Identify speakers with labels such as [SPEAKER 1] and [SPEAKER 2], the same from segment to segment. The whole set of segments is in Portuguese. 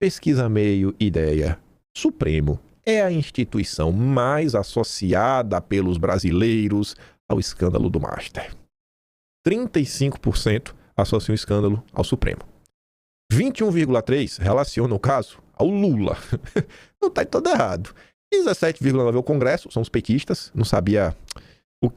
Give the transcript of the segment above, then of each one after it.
[SPEAKER 1] Pesquisa Meio Ideia. Supremo é a instituição mais associada pelos brasileiros ao escândalo do Master. 35% associam o escândalo ao Supremo. 21,3% relacionam o caso ao Lula. Não está todo errado. 17,9% ao Congresso, são os petistas. Não sabia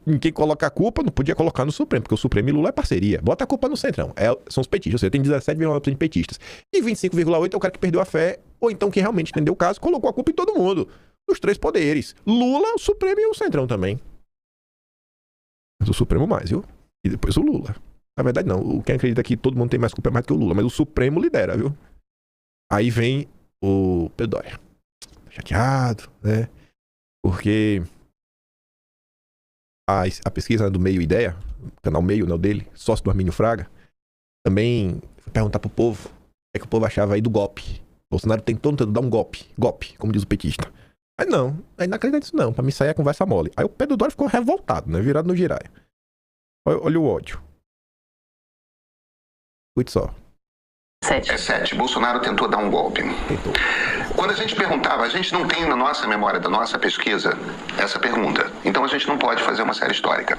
[SPEAKER 1] em quem colocar a culpa, não podia colocar no Supremo, porque o Supremo e Lula é parceria. Bota a culpa no Centrão. São os petistas, ou seja, tem 17,9% de petistas. E 25,8% é o cara que perdeu a fé, ou então que realmente entendeu o caso, colocou a culpa em todo mundo. Os três poderes. Lula, o Supremo e o Centrão também. Mas o Supremo mais, viu? E depois o Lula. Na verdade, não. Quem acredita que todo mundo tem mais culpa é mais que o Lula, mas o Supremo lidera, viu? Aí vem o Pedro Doria. Chateado, né? Porque a pesquisa do Meio Ideia, canal Meio, né, o dele, sócio do Armínio Fraga, também foi perguntar pro povo o que é que o povo achava aí do golpe. Bolsonaro tentou dar um golpe, como diz o petista. Mas não, aí não acredita nisso não, pra mim sair a conversa mole. Aí o Pedro Doria ficou revoltado, né, virado no giraia. Olha o ódio. Cuide só.
[SPEAKER 2] 7. Bolsonaro tentou dar um golpe.
[SPEAKER 1] Tentou.
[SPEAKER 2] Quando a gente perguntava, a gente não tem na nossa memória da nossa pesquisa essa pergunta. Então a gente não pode fazer uma série histórica.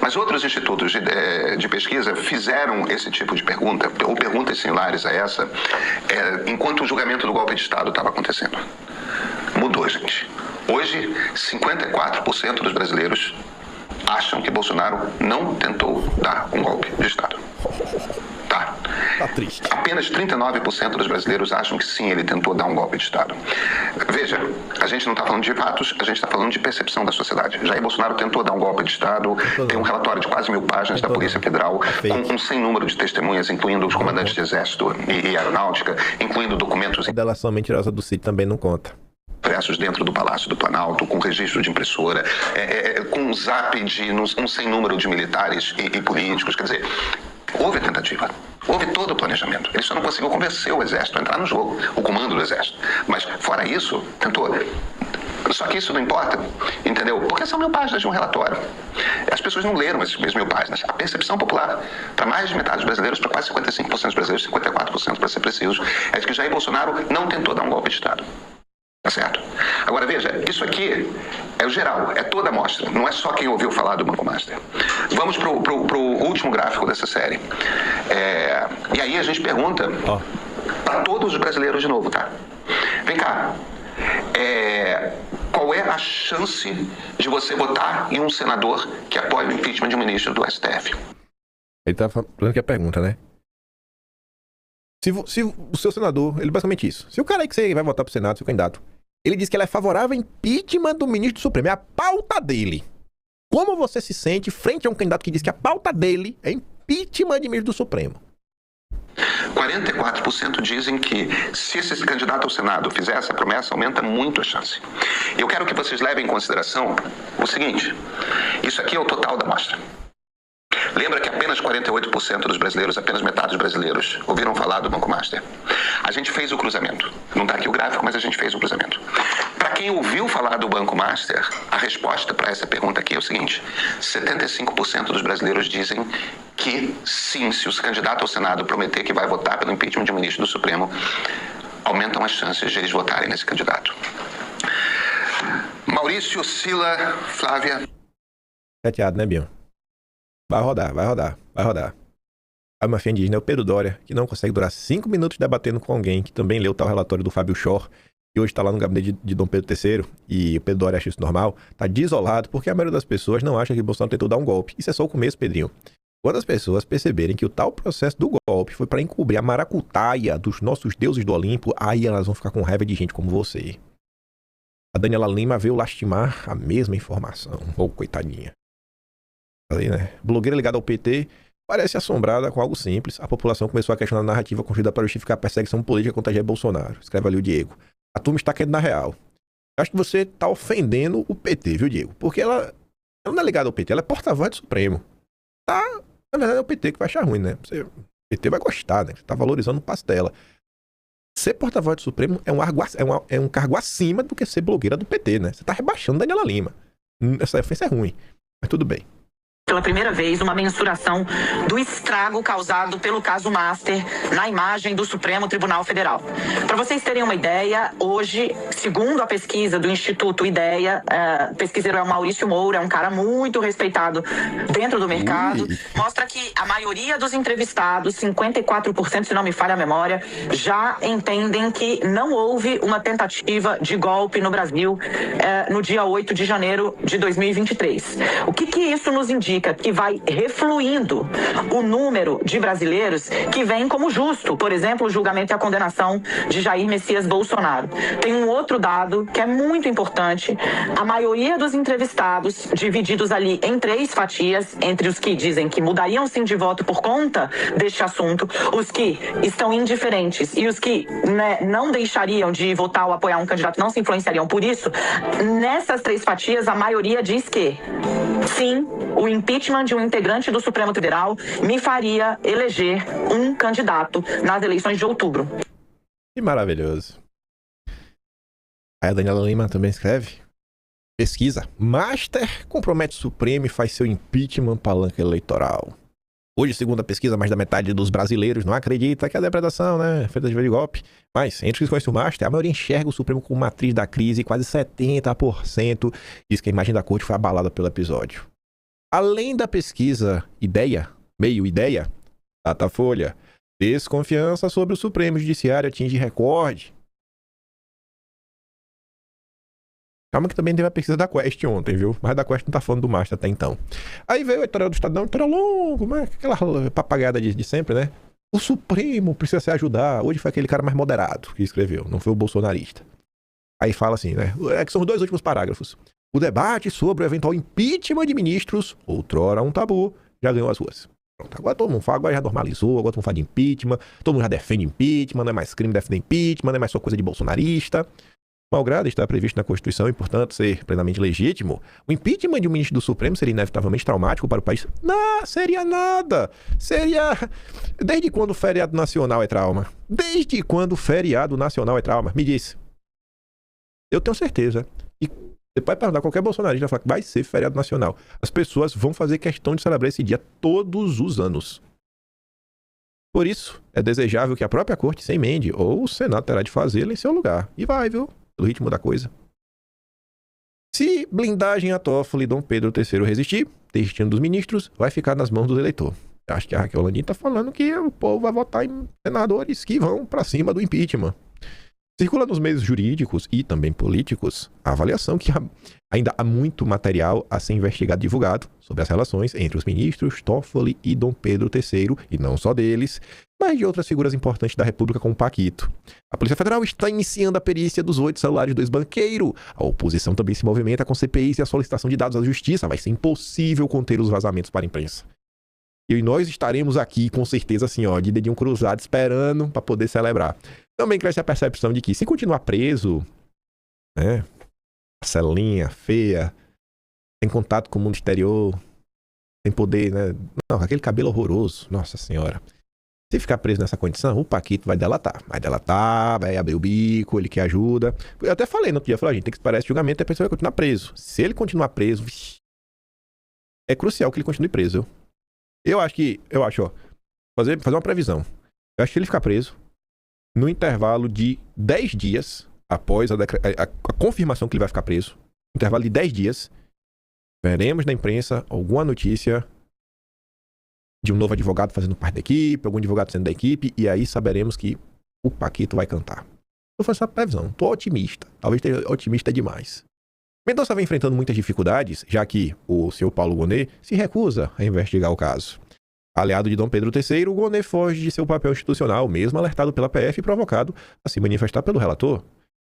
[SPEAKER 2] Mas outros institutos de pesquisa fizeram esse tipo de pergunta, ou perguntas similares a essa, enquanto o julgamento do golpe de Estado estava acontecendo. Mudou, gente. Hoje, 54% dos brasileiros acham que Bolsonaro não tentou dar um golpe de Estado.
[SPEAKER 1] Tá triste.
[SPEAKER 2] Apenas 39% dos brasileiros acham que sim, ele tentou dar um golpe de Estado. Veja, a gente não está falando de fatos, a gente está falando de percepção da sociedade. Jair Bolsonaro tentou dar um golpe de Estado, tem um relatório de quase 1.000 páginas da Polícia Federal, com um sem número de testemunhas, incluindo os comandantes de Exército e Aeronáutica, incluindo documentos...
[SPEAKER 1] A delação mentirosa do Cid também não conta.
[SPEAKER 2] Impressos dentro do Palácio do Planalto, com registro de impressora, com um zap de um sem número de militares e políticos. Quer dizer, houve a tentativa, houve todo o planejamento. Ele só não conseguiu convencer o Exército a entrar no jogo, o comando do Exército. Mas, fora isso, tentou. Só que isso não importa, entendeu? Porque são 1.000 páginas de um relatório. As pessoas não leram esses 1.000 páginas. A percepção popular, para mais de metade dos brasileiros, para quase 55% dos brasileiros, 54% para ser preciso, é de que Jair Bolsonaro não tentou dar um golpe de Estado. Tá certo? Agora veja, isso aqui é o geral, é toda a amostra, não é só quem ouviu falar do Banco Master. Vamos pro último gráfico dessa série. E aí a gente pergunta para todos os brasileiros de novo, tá? Vem cá. Qual é a chance de você votar em um senador que apoia o impeachment de um ministro do STF?
[SPEAKER 1] Ele tá falando que é a pergunta, né? Se o seu senador, ele basicamente isso. Se o cara aí que você vai votar pro Senado, seu candidato, ele diz que ele é favorável ao impeachment do ministro do Supremo, é a pauta dele. Como você se sente frente a um candidato que diz que a pauta dele é impeachment de ministro do Supremo?
[SPEAKER 2] 44% dizem que se esse candidato ao Senado fizer essa promessa, aumenta muito a chance. Eu quero que vocês levem em consideração o seguinte, isso aqui é o total da amostra. Lembra que apenas 48% dos brasileiros, apenas metade dos brasileiros, ouviram falar do Banco Master? A gente fez o cruzamento. Não está aqui o gráfico, mas a gente fez o cruzamento. Para quem ouviu falar do Banco Master, a resposta para essa pergunta aqui é o seguinte: 75% dos brasileiros dizem que sim, se o candidato ao Senado prometer que vai votar pelo impeachment de um ministro do Supremo, aumentam as chances de eles votarem nesse candidato. Maurício, Sila, Flávia...
[SPEAKER 1] Chateado, né, Bion? Vai rodar. Aí uma fã indígena é o Pedro Doria, que não consegue durar 5 minutos debatendo com alguém que também leu tal relatório do Fábio Shor, que hoje está lá no gabinete de Dom Pedro III, e o Pedro Doria acha isso normal, tá desolado porque a maioria das pessoas não acha que Bolsonaro tentou dar um golpe. Isso é só o começo, Pedrinho. Quando as pessoas perceberem que o tal processo do golpe foi para encobrir a maracutaia dos nossos deuses do Olimpo, aí elas vão ficar com raiva de gente como você. A Daniela Lima veio lastimar a mesma informação. Coitadinha. Aí, né? Blogueira ligada ao PT parece assombrada com algo simples. A população começou a questionar a narrativa construída para justificar a perseguição política contra Jair Bolsonaro. Escreve ali o Diego. A turma está querendo na real. Eu acho que você está ofendendo o PT, viu, Diego? Porque ela não é ligada ao PT, ela é porta-voz do Supremo. Tá, na verdade é o PT que vai achar ruim, né? O PT vai gostar, né? Você tá valorizando o pastela. Ser porta-voz do Supremo é um cargo acima do que ser blogueira do PT, né? Você tá rebaixando Daniela Lima. Essa ofensa é ruim, mas tudo bem.
[SPEAKER 3] pela primeira vez, uma mensuração do estrago causado pelo caso Master na imagem do Supremo Tribunal Federal. Para vocês terem uma ideia, hoje, segundo a pesquisa do Instituto IDEA, o pesquiseiro é o Maurício Moura, é um cara muito respeitado dentro do mercado, mostra que a maioria dos entrevistados, 54%, se não me falha a memória, já entendem que não houve uma tentativa de golpe no Brasil no dia 8 de janeiro de 2023. O que isso nos indica? Que vai refluindo o número de brasileiros que vem como justo, por exemplo, o julgamento e a condenação de Jair Messias Bolsonaro. Tem um outro dado que é muito importante: a maioria dos entrevistados, divididos ali em 3 fatias, entre os que dizem que mudariam sim de voto por conta deste assunto, os que estão indiferentes e os que não deixariam de votar ou apoiar um candidato, não se influenciariam por isso. Nessas 3 fatias, a maioria diz que sim, o impeachment de um integrante do Supremo Federal me faria eleger um candidato nas eleições de outubro.
[SPEAKER 1] Que maravilhoso. Aí a Daniela Lima também escreve: pesquisa: Master compromete o Supremo e faz seu impeachment palanca eleitoral. Hoje, segundo a pesquisa, mais da metade dos brasileiros não acredita que a depredação, feita de golpe. Mas, entre os que conhecem o Master, a maioria enxerga o Supremo como matriz da crise e quase 70% diz que a imagem da corte foi abalada pelo episódio. Além da pesquisa meio ideia, Datafolha: desconfiança sobre o Supremo Judiciário atinge recorde. Calma que também teve a pesquisa da Quest ontem, viu? Mas da Quest não tá falando do Master até então. Aí veio o editorial do Estadão, editorial longo, mas aquela papagaiada de sempre, né? O Supremo precisa se ajudar. Hoje foi aquele cara mais moderado que escreveu, não foi o bolsonarista. Aí fala assim, né? É que são os 2 últimos parágrafos. O debate sobre o eventual impeachment de ministros, outrora um tabu, já ganhou as ruas. Pronto, agora todo mundo fala, agora já normalizou, agora todo mundo fala de impeachment, todo mundo já defende impeachment, não é mais crime defender impeachment, não é mais só coisa de bolsonarista. Malgrado estar previsto na Constituição e, portanto, ser plenamente legítimo, o impeachment de um ministro do Supremo seria inevitavelmente traumático para o país? Não, seria nada. Seria... Desde quando o feriado nacional é trauma? Desde quando o feriado nacional é trauma? Me diz. Eu tenho certeza. E você pode perguntar a qualquer bolsonarista, vai falar que vai ser feriado nacional. As pessoas vão fazer questão de celebrar esse dia todos os anos. Por isso, é desejável que a própria corte se emende, ou o Senado terá de fazê-lo em seu lugar. E vai, viu? Pelo ritmo da coisa. Se blindagem a Toffoli e Dom Pedro III resistir, destino dos ministros vai ficar nas mãos do eleitor. Acho que a Raquel Landim está falando que o povo vai votar em senadores que vão para cima do impeachment. Circula nos meios jurídicos e também políticos a avaliação que ainda há muito material a ser investigado e divulgado sobre as relações entre os ministros Toffoli e Dom Pedro III, e não só deles, mas de outras figuras importantes da República como Paquito. A Polícia Federal está iniciando a perícia dos 8 celulares do ex-banqueiro. A oposição também se movimenta com CPIs e a solicitação de dados à justiça. Vai ser impossível conter os vazamentos para a imprensa. E nós estaremos aqui, com certeza, assim, ó, de dedinho cruzado, esperando para poder celebrar. Também cresce a percepção de que, se continuar preso, né, celinha, feia, sem contato com o mundo exterior, sem poder, né, não, aquele cabelo horroroso, nossa senhora. Se ficar preso nessa condição, o Paquito vai delatar. Vai delatar, vai abrir o bico, ele que ajuda. Eu até falei no outro dia, falei, a gente tem que esperar esse julgamento e a pessoa vai continuar preso. Se ele continuar preso, é crucial que ele continue preso. Eu acho, ó, fazer uma previsão. Eu acho que ele ficar preso no intervalo de 10 dias após a confirmação que ele vai ficar preso. Intervalo de 10 dias, veremos na imprensa alguma notícia de um novo advogado fazendo parte da equipe, algum advogado sendo da equipe, e aí saberemos que o Paquito vai cantar. Eu faço essa previsão, tô otimista. Talvez esteja otimista demais. Mendonça vem enfrentando muitas dificuldades, já que o senhor Paulo Gonet se recusa a investigar o caso. Aliado de Dom Pedro III, o Gonet foge de seu papel institucional, mesmo alertado pela PF e provocado a se manifestar pelo relator.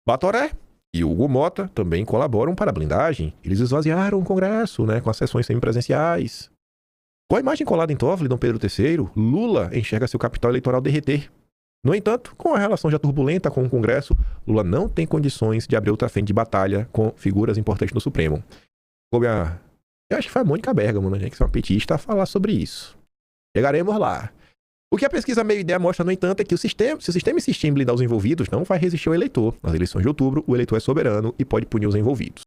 [SPEAKER 1] Batoré e Hugo Mota também colaboram para a blindagem. Eles esvaziaram o Congresso, com as sessões semipresenciais. Com a imagem colada em Toffoli e Dom Pedro III, Lula enxerga seu capital eleitoral derreter. No entanto, com a relação já turbulenta com o Congresso, Lula não tem condições de abrir outra frente de batalha com figuras importantes no Supremo. Eu acho que foi a Mônica Bergamo, que é uma petista, a falar sobre isso. Chegaremos lá. O que a pesquisa Meio Ideia mostra, no entanto, é que se o sistema insistir em blindar os envolvidos, não vai resistir ao eleitor. Nas eleições de outubro, o eleitor é soberano e pode punir os envolvidos.